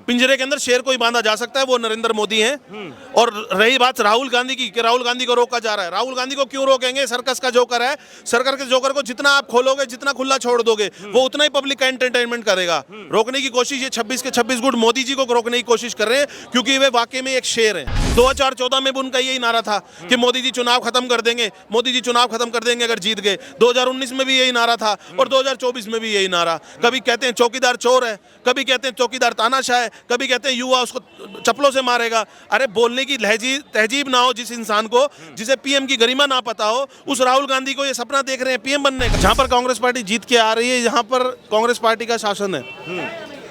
पिंजरे के अंदर शेर को ही बांधा जा सकता है, वो नरेंद्र मोदी हैं। और रही बात राहुल गांधी की कि राहुल गांधी को रोका जा रहा है, राहुल गांधी को क्यों रोकेंगे? सर्कस का जोकर है, सर्कस के जोकर को जितना आप खोलोगे, जितना खुला छोड़ दोगे, वो उतना ही पब्लिक का एंटरटेनमेंट करेगा। रोकने की कोशिश ये 26 के 26 गुट मोदी जी को रोकने की कोशिश कर रहे हैं, क्योंकि वे वाकई में एक शेर हैं। 2014 में भी उनका यही नारा था कि मोदी जी चुनाव खत्म कर देंगे, मोदी जी चुनाव खत्म कर देंगे अगर जीत गए। 2019 में भी यही नारा था और 2024 में भी यही नारा। कभी कहते हैं चौकीदार चोर है, कभी कहते हैं चौकीदार तानाशाह है, कभी कहते हैं युवा उसको चप्पलों से मारेगा। अरे बोलने की तहजीब ना हो जिस इंसान को, जिसे पीएम की गरिमा ना पता हो, उस राहुल गांधी को ये सपना देख रहे हैं पीएम बनने का। जहां पर कांग्रेस पार्टी जीत के आ रही है, जहां पर कांग्रेस पार्टी का शासन है,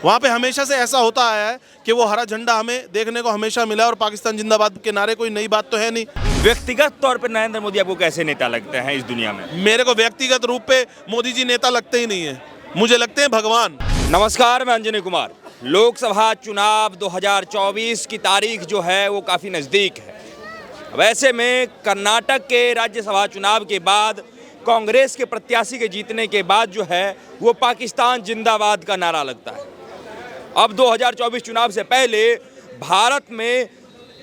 वहां पे हमेशा से ऐसा होता आया है कि वो हरा झंडा हमें देखने को हमेशा मिला और पाकिस्तान जिंदाबाद के नारे कोई नई बात तो है नहीं। व्यक्तिगत तौर पर नरेंद्र मोदी आपको कैसे नेता लगते हैं इस दुनिया में? मेरे को व्यक्तिगत रूप पे मोदी जी नेता लगते ही नहीं है, मुझे लगते हैं भगवान। नमस्कार, मैं अंजनी कुमार। लोकसभा चुनाव 2024 की तारीख जो है वो काफ़ी नज़दीक है। वैसे में कर्नाटक के राज्यसभा चुनाव के बाद कांग्रेस के प्रत्याशी के जीतने के बाद जो है वो पाकिस्तान जिंदाबाद का नारा लगता है। अब 2024 चुनाव से पहले भारत में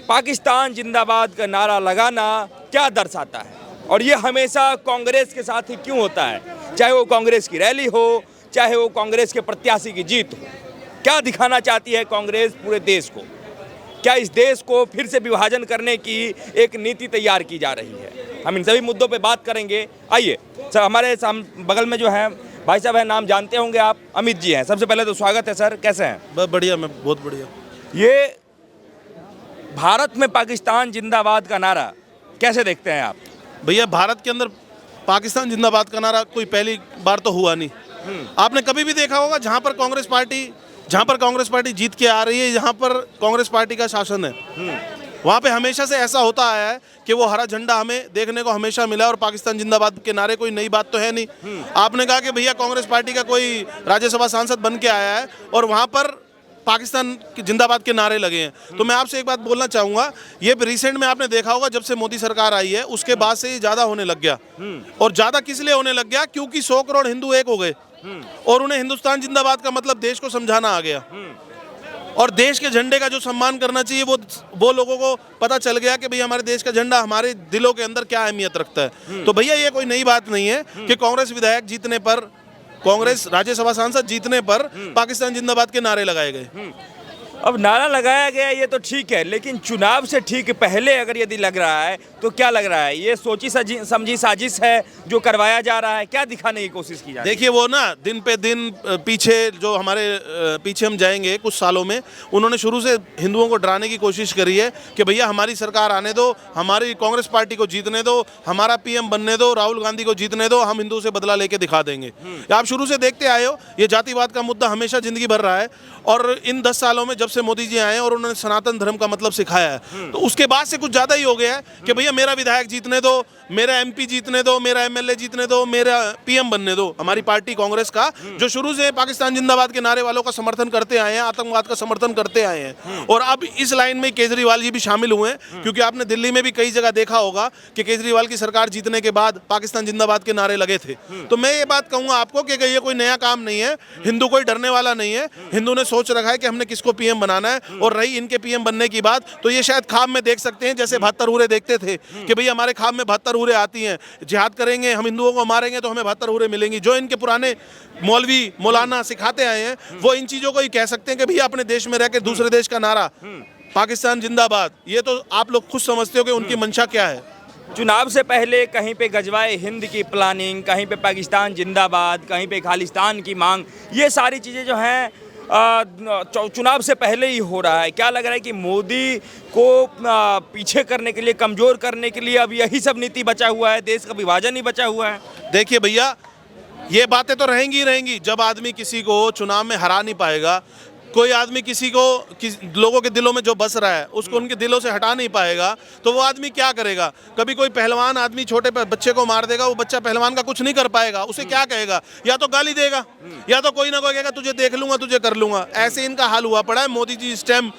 पाकिस्तान जिंदाबाद का नारा लगाना क्या दर्शाता है, और ये हमेशा कांग्रेस के साथ ही क्यों होता है? चाहे वो कांग्रेस की रैली हो, चाहे वो कांग्रेस के प्रत्याशी की जीत हो। क्या दिखाना चाहती है कांग्रेस पूरे देश को? क्या इस देश को फिर से विभाजन करने की एक नीति तैयार की जा रही है? हम इन सभी मुद्दों पे बात करेंगे। आइए सर, हमारे बगल में जो है भाई साहब है, नाम जानते होंगे आप, अमित जी हैं। सबसे पहले तो स्वागत है सर, कैसे हैं? बढ़िया, मैं बहुत बढ़िया। ये भारत में पाकिस्तान जिंदाबाद का नारा कैसे देखते हैं आप? भैया, भारत के अंदर पाकिस्तान जिंदाबाद का नारा कोई पहली बार तो हुआ नहीं। आपने कभी भी देखा होगा जहां पर कांग्रेस पार्टी जीत के आ रही है, जहां पर कांग्रेस पार्टी का शासन है, वहां पे हमेशा से ऐसा होता आया है कि वो हरा झंडा हमें देखने को हमेशा मिला और पाकिस्तान जिंदाबाद के नारे कोई नई बात तो है नहीं। आपने कहा कि भैया कांग्रेस पार्टी का कोई राज्यसभा सांसद बन के आया है और वहां पर पाकिस्तान जिंदाबाद के नारे लगे हैं। तो मैं आपसे एक बात बोलना चाहूँगा, ये रिसेंट में आपने देखा होगा जब से मोदी सरकार आई है उसके बाद से ये ज़्यादा होने लग गया। और ज़्यादा किस लिए होने लग गया? क्योंकि 100 करोड़ हिंदू एक हो गए और उन्हें हिंदुस्तान जिंदाबाद का मतलब देश को समझाना आ गया। और देश के झंडे का जो सम्मान करना चाहिए वो लोगों को पता चल गया कि भैया हमारे देश का झंडा हमारे दिलों के अंदर क्या अहमियत रखता है। तो भैया ये कोई नई बात नहीं है कि कांग्रेस विधायक जीतने पर, कांग्रेस राज्यसभा सांसद जीतने पर पाकिस्तान जिंदाबाद के नारे लगाए गए। अब नारा लगाया गया ये तो ठीक है, लेकिन चुनाव से ठीक पहले अगर यदि लग रहा है तो क्या लग रहा है? ये सोची समझी साजिश है जो करवाया जा रहा है? क्या दिखाने की कोशिश की जा रही है? देखिए, वो ना दिन पे दिन पीछे जो हमारे पीछे हम जाएंगे कुछ सालों में, उन्होंने शुरू से हिंदुओं को डराने की कोशिश करी है कि भैया हमारी सरकार आने दो, हमारी कांग्रेस पार्टी को जीतने दो, हमारा पीएम बनने दो, राहुल गांधी को जीतने दो, हम हिंदू से बदला लेके दिखा देंगे। आप शुरू से देखते आए हो ये जातिवाद का मुद्दा हमेशा जिंदगी भर रहा है। और इन 10 सालों में जब से मोदी जी आए और उन्होंने सनातन धर्म का मतलब सिखाया है, तो उसके बाद से कुछ ज़्यादा ही हो गया है कि भैया मेरा विधायक जीतने दो, मेरा एमपी जीतने दो, मेरा एमएलए जीतने दो, मेरा पीएम बनने दो। हमारी पार्टी कांग्रेस का जो शुरू से पाकिस्तान जिंदाबाद के नारे वालों का समर्थन करते आए हैं, आतंकवाद का समर्थन करते आए हैं, और अब इस लाइन में केजरीवाल जी भी शामिल हुए हैं। क्योंकि आपने दिल्ली में भी कई जगह देखा होगा कि केजरीवाल की सरकार जीतने के बाद पाकिस्तान जिंदाबाद के नारे लगे थे। तो मैं ये बात कहूँगा आपको कि ये कोई नया काम नहीं है, हिंदू कोई डरने वाला नहीं है। हिंदू ने सोच रखा है कि हमने किसको पीएम बनाना है, और रही इनके पीएम बनने की बात, तो ये शायद ख्वाब में देख सकते हैं, जैसे 72 हुरे देखते थे कि भई हमारे ख्वाब में 72 हुरे आती हैं, जिहाद करेंगे, हम हिंदुओं को मारेंगे तो हमें 72 हुरे मिलेंगी। जो इनके पुराने मौलवी मौलाना सिखाते आए हैं, वो इन चीज़ों को ही कह सकते हैं कि भैया अपने देश में रहकर दूसरे देश का नारा पाकिस्तान जिंदाबाद, ये तो आप लोग खुद समझते हो कि उनकी मंशा क्या है। चुनाव से पहले कहीं पे गजवाए हिंद की प्लानिंग, कहीं पे पाकिस्तान जिंदाबाद, कहीं पे खालिस्तान की मांग, ये सारी चीज़ें जो हैं चुनाव से पहले ही हो रहा है। क्या लग रहा है कि मोदी को पीछे करने के लिए, कमज़ोर करने के लिए अब यही सब नीति बचा हुआ है, देश का विभाजन ही बचा हुआ है? देखिए भैया, ये बातें तो रहेंगी ही रहेंगी। जब आदमी किसी को चुनाव में हरा नहीं पाएगा, कोई आदमी किसी को लोगों के दिलों में जो बस रहा है उसको उनके दिलों से हटा नहीं पाएगा, तो वो आदमी क्या करेगा? कभी कोई पहलवान आदमी छोटे बच्चे को मार देगा, वो बच्चा पहलवान का कुछ नहीं कर पाएगा, उसे क्या कहेगा? या तो गाली देगा, या तो कोई ना कोई कहेगा तुझे देख लूंगा, तुझे कर लूंगा। ऐसे इनका हाल हुआ पड़ा है। मोदी जी इस टाइम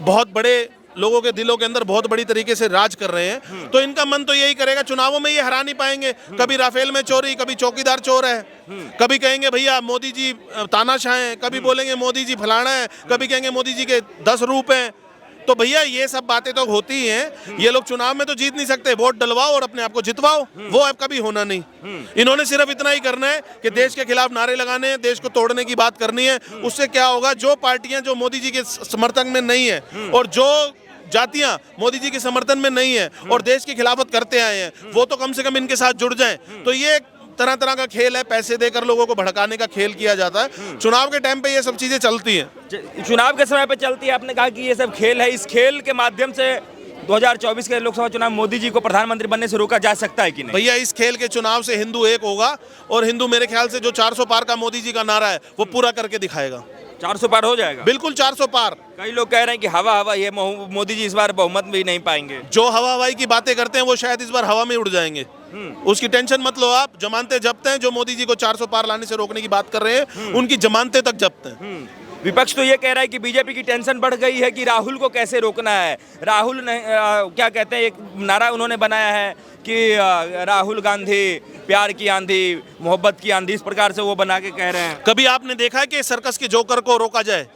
बहुत बड़े लोगों के दिलों के अंदर बहुत बड़ी तरीके से राज कर रहे हैं, तो इनका मन तो यही करेगा, चुनावों में ये हरा नहीं पाएंगे। कभी राफेल में चोरी, कभी चौकीदार चोर है, कभी कहेंगे भैया मोदी जी तानाशाह हैं, कभी बोलेंगे मोदी जी फलाना है, कभी कहेंगे मोदी जी के 10 रूप हैं। तो भैया ये सब बातें तो होती ही हैं। ये लोग चुनाव में तो जीत नहीं सकते, वोट डलवाओ और अपने आप को जितवाओ, वो अब कभी होना नहीं। इन्होंने सिर्फ इतना ही करना है कि देश के खिलाफ नारे लगाने हैं, देश को तोड़ने की बात करनी है। उससे क्या होगा, जो पार्टियां जो मोदी जी के समर्थन में नहीं है और जो जातियां मोदी जी के समर्थन में नहीं है और देश की खिलाफत करते आए हैं, वो तो कम से कम इनके साथ जुड़ जाएं। तो ये तरह तरह का खेल है, पैसे देकर लोगों को भड़काने का खेल किया जाता है। चुनाव के टाइम पे ये सब चीजें चलती हैं। चुनाव के समय पे चलती है। आपने कहा कि ये सब खेल है, इस खेल के माध्यम से 2024 के लोकसभा चुनाव मोदी जी को प्रधानमंत्री बनने से रोका जा सकता है कि नहीं? भैया इस खेल के चुनाव से हिंदू एक होगा और हिंदू मेरे ख्याल से जो 400 पार का मोदी जी का नारा है वो पूरा करके दिखाएगा। 400 पार हो जाएगा? बिल्कुल 400 पार। कई लोग कह रहे हैं कि हवा हवा ये मोदी जी इस बार बहुमत भी नहीं पाएंगे। जो हवा हवाई की बातें करते हैं वो शायद इस बार हवा में उड़ जाएंगे। उसकी टेंशन मत लो आप। जमानतें जब्त हैं, जो मोदी जी को 400 पार लाने से रोकने की बात कर रहे हैं उनकी जमानतें तक जब्त हैं। विपक्ष तो ये कह रहा है कि बीजेपी की टेंशन बढ़ गई है कि राहुल को कैसे रोकना है। राहुल ने क्या कहते हैं, एक नारा उन्होंने बनाया है कि राहुल गांधी प्यार की आंधी, मोहब्बत की आंधी, इस प्रकार से वो बना के कह रहे हैं। कभी आपने देखा है कि सर्कस के जोकर को रोका जाए?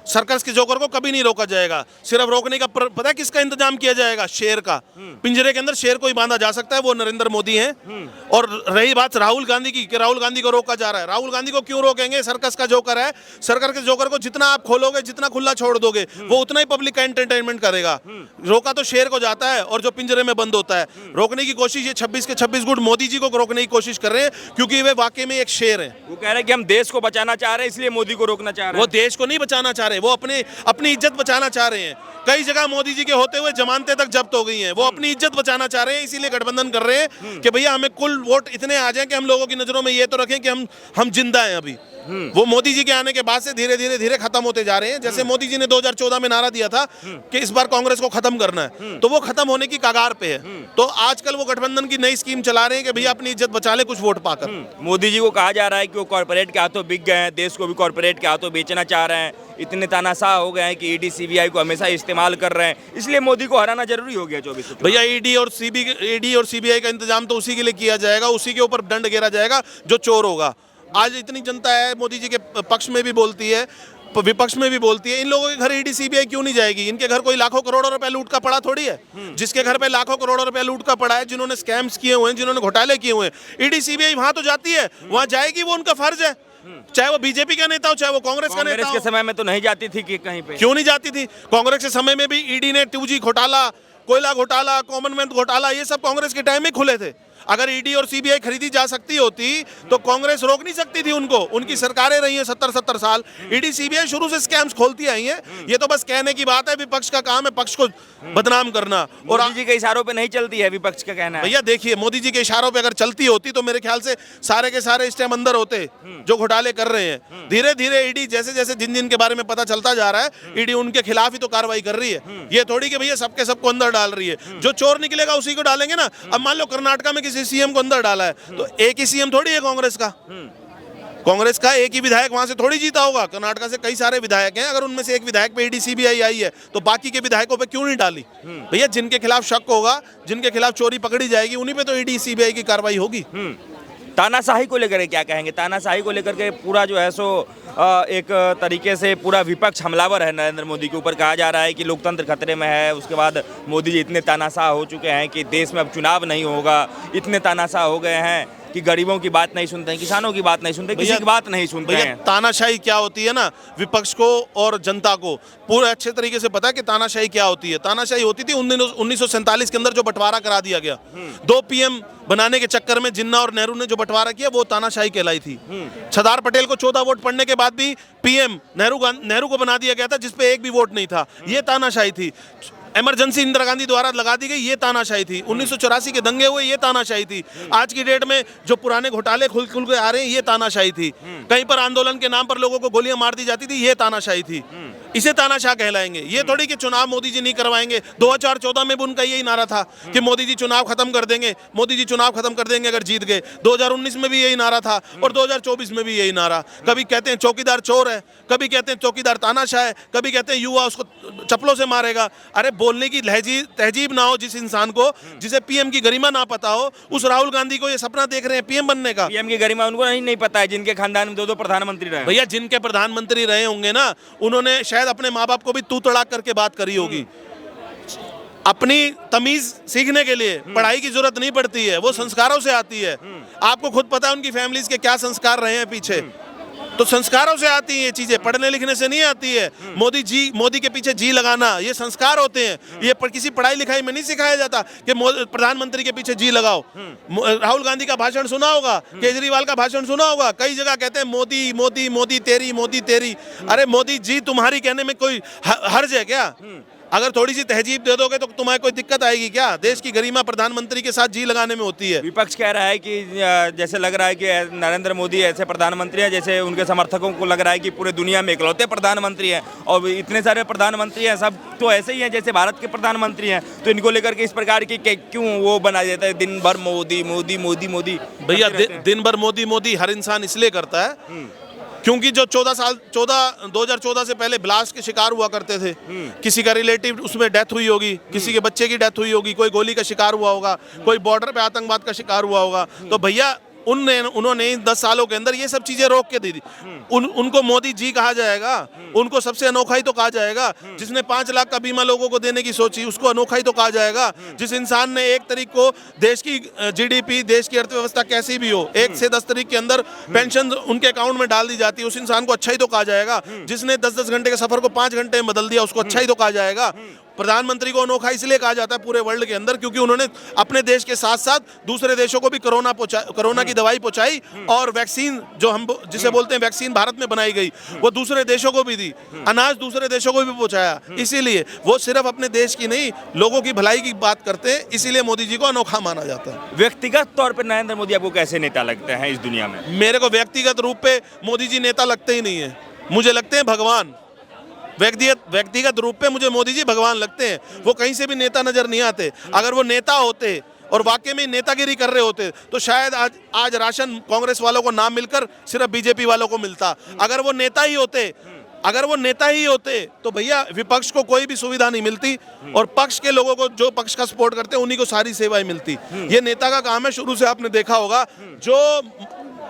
सर्कस के जोकर को कभी नहीं रोका जाएगा। सिर्फ रोकने का पता है किसका इंतजाम किया जाएगा? शेर का। पिंजरे के अंदर शेर को ही बांधा जा सकता है, वो नरेंद्र मोदी हैं। और रही बात राहुल गांधी की कि राहुल गांधी को रोका जा रहा है, राहुल गांधी को क्यों रोकेंगे? सर्कस का जोकर है। सर्कस के जोकर को जितना आप खोलोगे, जितना खुला छोड़ दोगे, वो उतना ही पब्लिक का एंटरटेनमेंट करेगा। रोका तो शेर को जाता है और जो पिंजरे में बंद होता है। रोकने की कोशिश ये 26 के 26 गुट मोदी जी को रोकने की कोशिश कर रहे हैं, क्योंकि वे वाकई में एक शेर है। वो कह रहे हैं कि हम देश को बचाना चाह रहे हैं, इसलिए मोदी को रोकना चाह रहे हैं। वो देश को नहीं बचाना चाह रहे, वो अपनी इज्जत बचाना चाह रहे हैं। कई जगह मोदी जी के होते हुए जमानतें तक जब्त हो गई हैं। वो अपनी इज्जत बचाना चाह रहे हैं, इसीलिए गठबंधन कर रहे हैं कि भैया हमें कुल वोट इतने आ जाएं कि हम लोगों की नजरों में ये तो रखें कि हम जिंदा हैं अभी। वो मोदी जी के आने के बाद से धीरे धीरे खत्म होते जा रहे हैं। जैसे मोदी जी ने 2014 में नारा दिया था कि इस बार कांग्रेस को खत्म करना है, तो वो खत्म होने की कगार पे है। तो आजकल वो गठबंधन की नई स्कीम चला रहे हैं कि भैया अपनी इज्जत बचा ले कुछ वोट पाकर। मोदी जी को कहा जा रहा है कि वो कॉर्पोरेट के हाथों बिक गए हैं, देश को भी कॉर्पोरेट के हाथों बेचना चाह रहे हैं। इतने तानाशाह हो गए हैं कि ईडी सीबीआई को हमेशा इस्तेमाल कर रहे हैं, इसलिए मोदी को हराना जरूरी हो गया 24। भैया ईडी और सीबीआई का इंतजाम तो उसी के लिए किया जाएगा, उसी के ऊपर दंड गिरा जाएगा जो चोर होगा। आज इतनी जनता है, मोदी जी के पक्ष में भी बोलती है, विपक्ष में भी बोलती है। इन लोगों के घर ईडी सीबीआई क्यों नहीं जाएगी? इनके घर कोई लाखों करोड़ों रुपए लूट का पड़ा थोड़ी है। जिसके घर पे लाखों करोड़ों रुपए लूट का पड़ा है, जिन्होंने स्कैम्स किए हुए हैं, जिन्होंने घोटाले किए हुए हैं, ईडी सीबीआई वहां तो जाती है, वहां जाएगी, वो उनका फर्ज है। चाहे वो बीजेपी का नेता हो, चाहे वो कांग्रेस का नेता हो। के समय में तो नहीं जाती थी कि कहीं पे? क्यों नहीं जाती थी? कांग्रेस के समय में भी ईडी ने 2G घोटाला, कोयला घोटाला, कॉमनवेल्थ घोटाला, ये सब कांग्रेस के टाइम में खुले थे। अगर ईडी और सीबीआई खरीदी जा सकती होती तो कांग्रेस रोक नहीं सकती थी उनको। उनकी सरकारें रही हैं 70-70 साल। ईडी सीबीआई शुरू से स्कैम्स खोलती आई हैं। ये तो बस कहने की बात है, विपक्ष का काम है पक्ष को बदनाम करना। और मोदी जी के इशारों पे नहीं चलती है, विपक्ष का कहना है। भैया देखिए, मोदी जी के इशारों पे अगर चलती होती तो मेरे ख्याल से सारे के सारे इस टाइम अंदर होते जो घोटाले कर रहे हैं। धीरे धीरे ईडी जैसे जैसे जिन के बारे में पता चलता जा रहा है, ईडी उनके खिलाफ ही तो कार्रवाई कर रही है। ये थोड़ी कि भैया सबके सबको अंदर डाल रही है। जो चोर निकलेगा उसी को डालेंगे ना। अब मान लो कर्नाटका में किसी सीएम को अंदर डाला है, तो एक ही सीएम थोड़ी है कांग्रेस का। कांग्रेस का एक ही विधायक वहां से थोड़ी जीता होगा। कर्नाटका से कई सारे विधायक हैं। अगर उनमें से एक विधायक पे ईडी सीबीआई आई है तो बाकी के विधायकों पे क्यों नहीं डाली? भैया जिनके खिलाफ शक होगा, जिनके खिलाफ चोरी पकड़ी जाएगी, उन्हीं पे तो ईडी सीबीआई की कार्रवाई होगी। तानाशाही को लेकर क्या कहेंगे? तानाशाही को लेकर के पूरा जो है सो एक तरीके से पूरा विपक्ष हमलावर है नरेंद्र मोदी के ऊपर। कहा जा रहा है कि लोकतंत्र खतरे में है। उसके बाद मोदी जी इतने तानाशाह हो चुके हैं कि देश में अब चुनाव नहीं होगा। इतने तानाशाह हो गए हैं कि गरीबों की बात नहीं सुनते हैं, किसानों की बात नहीं सुनते, किसी की बात नहीं सुनते हैं। तानाशाही क्या होती है ना, विपक्ष को और जनता को पूरे अच्छे तरीके से पता है कि तानाशाही क्या होती है। तानाशाही होती थी 1947 के अंदर जो बंटवारा करा दिया गया। 2 पीएम बनाने के चक्कर में जिन्ना और नेहरू ने जो बंटवारा किया, वो तानाशाही कहलाई थी। सरदार पटेल को 14 वोट पड़ने के बाद भी पीएम नेहरू को बना दिया गया था, जिसपे एक भी वोट नहीं था। ये तानाशाही थी। इमरजेंसी इंदिरा गांधी द्वारा लगा दी गई, ये तानाशाही थी। 1984 के दंगे हुए, ये तानाशाही थी। आज की डेट में जो पुराने घोटाले खुल के आ रहे हैं, ये तानाशाही थी। कहीं पर आंदोलन के नाम पर लोगों को गोलियां मार दी जाती थी, ये तानाशाही थी। इसे तानाशाह कहलाएंगे। ये थोड़ी कि चुनाव मोदी जी नहीं करवाएंगे। 2014 में भी उनका यही नारा था कि मोदी जी चुनाव खत्म कर देंगे, मोदी जी चुनाव खत्म कर देंगे अगर जीत गए। 2019 में भी यही नारा था और 2024 में भी यही नारा। कभी कहते हैं चौकीदार चोर है, कभी कहते हैं चौकीदार तानाशाह है, कभी कहते हैं युवा उसको चप्पलों से मारेगा। अरे बोलने की तहजीब ना हो जिस इंसान को, जिसे पीएम की गरिमा ना पता हो, उस राहुल गांधी को ये सपना देख रहे हैं पीएम बनने का। पीएम की गरिमा उनको नहीं पता है, जिनके खानदान में 2 प्रधानमंत्री रहे। भैया जिनके प्रधानमंत्री रहे होंगे ना, उन्होंने शायद अपने माँ बाप को भी तू तड़ाक करके बात करी होगी। अपनी तमीज सीखने के लिए पढ़ाई की जरूरत नहीं पड़ती है, वो संस्कारों से आती है। आपको खुद पता है उनकी फैमिलीज के क्या संस्कार रहे हैं पीछे, तो संस्कारों से आती हैं ये चीजें, पढ़ने लिखने से नहीं आती है। मोदी के पीछे जी लगाना ये संस्कार होते हैं। ये किसी पढ़ाई लिखाई में नहीं सिखाया जाता कि प्रधानमंत्री के पीछे जी लगाओ। राहुल गांधी का भाषण सुना होगा, केजरीवाल का भाषण सुना होगा, कई जगह कहते हैं मोदी मोदी मोदी तेरी, मोदी तेरी। अरे मोदी जी तुम्हारी कहने में कोई हर्ज है क्या? अगर थोड़ी सी तहजीब दे दोगे तो तुम्हें कोई दिक्कत आएगी क्या? देश की गरिमा प्रधानमंत्री के साथ जी लगाने में होती है। विपक्ष कह रहा है कि जैसे लग रहा है कि नरेंद्र मोदी ऐसे प्रधानमंत्री हैं जैसे उनके समर्थकों को लग रहा है कि पूरे दुनिया में इकलौते प्रधानमंत्री हैं, और इतने सारे प्रधानमंत्री हैं, सब तो ऐसे ही हैं जैसे भारत के प्रधानमंत्री हैं। तो इनको लेकर के इस प्रकार की क्यों वो बना देता है दिन भर मोदी मोदी मोदी मोदी? भैया दिन भर मोदी मोदी हर इंसान इसलिए करता है क्योंकि जो 2014 से पहले ब्लास्ट के शिकार हुआ करते थे, किसी का रिलेटिव उसमें डेथ हुई होगी, किसी के बच्चे की डेथ हुई होगी, कोई गोली का शिकार हुआ होगा, कोई बॉर्डर पे आतंकवाद का शिकार हुआ होगा, तो भैया उन्होंने 10 सालों के अंदर ये सब चीजें रोक के दी थी। उनको मोदी जी कहा जाएगा, उनको सबसे अनोखा ही तो कहा जाएगा। जिसने 5 लाख का बीमा लोगों को देने की सोची, उसको अनोखा ही तो कहा जाएगा। जिस इंसान ने 1 तारीख को देश की जीडीपी, देश की अर्थव्यवस्था कैसी भी हो, 1 से 10 तारीख के अंदर पेंशन उनके अकाउंट में डाल दी जाती है, उस इंसान को अच्छा ही तो कहा जाएगा। जिसने 10-10 घंटे के सफर को 5 घंटे में बदल दिया, उसको अच्छा ही तो कहा जाएगा। प्रधानमंत्री को अनोखा इसलिए कहा जाता है पूरे वर्ल्ड के अंदर क्योंकि उन्होंने अपने देश के साथ साथ दूसरे देशों को भी कोरोना की दवाई पहुंचाई, और वैक्सीन जो हम जिसे बोलते हैं वैक्सीन भारत में बनाई गई, वो दूसरे देशों को भी दी, अनाज दूसरे देशों को भी पहुंचाया। इसीलिए वो सिर्फ अपने देश की नहीं, लोगों की भलाई की बात करते हैं, इसीलिए मोदी जी को अनोखा माना जाता है। व्यक्तिगत तौर पर नरेंद्र मोदी आपको कैसे नेता लगते हैं इस दुनिया में? मेरे को व्यक्तिगत रूप पे मोदी जी नेता लगते ही नहीं है, मुझे लगते हैं भगवान। व्यक्तिगत रूप पे मुझे मोदी जी भगवान लगते हैं। वो कहीं से भी नेता नजर नहीं आते। अगर वो नेता होते और वाकई में नेतागिरी कर रहे होते तो शायद आज राशन कांग्रेस वालों को ना मिलकर सिर्फ बीजेपी वालों को मिलता। अगर वो नेता ही होते तो भैया विपक्ष को कोई भी सुविधा नहीं मिलती, और पक्ष के लोगों को, जो पक्ष का सपोर्ट करते हैं, उन्हीं को सारी सेवाएं मिलती। ये नेता का काम है। शुरू से आपने देखा होगा, जो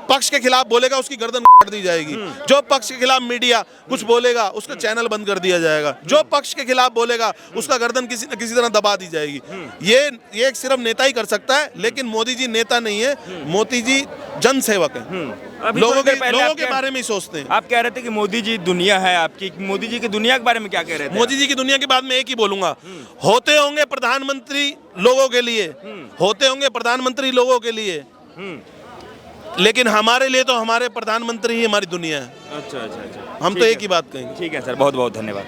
पक्ष के खिलाफ बोलेगा उसकी गर्दन काट दी जाएगी। जो पक्ष के खिलाफ मीडिया कुछ बोलेगा उसका चैनल बंद कर दिया जाएगा। जो पक्ष के खिलाफ बोलेगा उसका गर्दन किसी न किसी तरह दबा दी जाएगी। ये सिर्फ नेता ही कर सकता है, लेकिन मोदी जी नेता नहीं है, मोदी जी जन सेवक है। लोगों के बारे में ही सोचते हैं। आप कह रहे थे कि मोदी जी दुनिया है आपकी, मोदी जी की दुनिया के बारे में क्या कह रहे थे? मोदी जी की दुनिया के बाद में एक ही बोलूंगा, होते होंगे प्रधानमंत्री लोगों के लिए, होते होंगे प्रधानमंत्री लोगों के लिए, लेकिन हमारे लिए तो हमारे प्रधानमंत्री ही हमारी दुनिया है। अच्छा। हम तो एक ही बात कहेंगे। ठीक है सर, बहुत बहुत धन्यवाद।